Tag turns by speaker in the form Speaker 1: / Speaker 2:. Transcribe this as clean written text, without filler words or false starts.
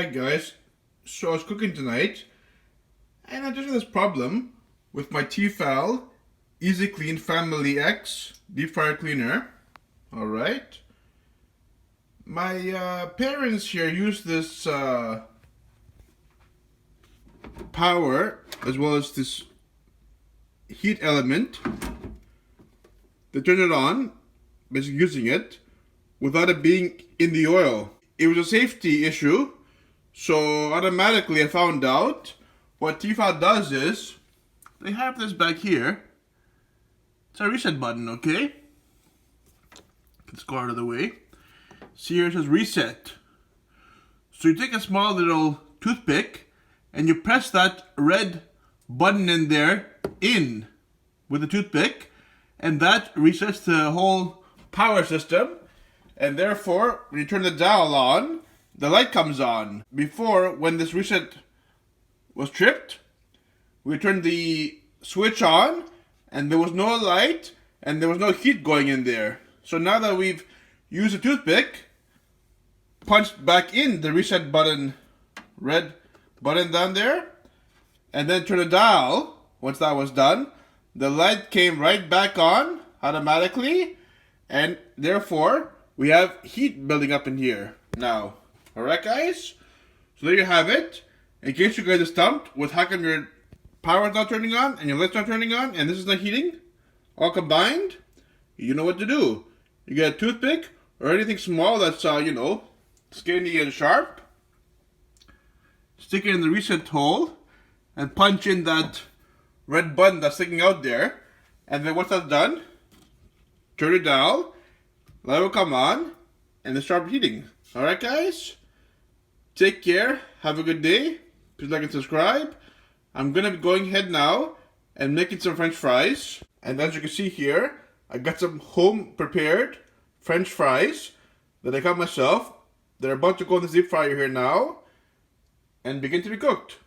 Speaker 1: Alright guys, so I was cooking tonight and I just had this problem with my T-FAL Easy Clean Family X deep fryer cleaner. Alright. My parents here use this power as well as this heat element. They turn it on, basically using it, without it being in the oil. It was a safety issue, so automatically I found out what T-FAL does is, they have this back here. It's a reset button, okay? Let's go out of the way. See here it says reset. So you take a small little toothpick and you press that red button in there in with the toothpick, and that resets the whole power system. And therefore, when you turn the dial on, the light comes on. Before, when this reset was tripped, we turned the switch on, and there was no light, and there was no heat going in there. So now that we've used a toothpick, punched back in the reset button, red button down there, and then turn the dial, once that was done, the light came right back on automatically, and therefore, we have heat building up in here now. Alright guys? So there you have it. In case you guys are stumped with how come your power's not turning on and your light's not turning on and this is not heating, all combined, you know what to do. You get a toothpick or anything small that's, skinny and sharp. Stick it in the reset hole and punch in that red button that's sticking out there. And then once that's done, turn it down. Light will come on, and then start heating. Alright guys? Take care, have a good day, please like and subscribe. I'm gonna be going ahead now and making some french fries. And as you can see here, I got some home prepared french fries that I got myself. They're about to go in the deep fryer here now and begin to be cooked.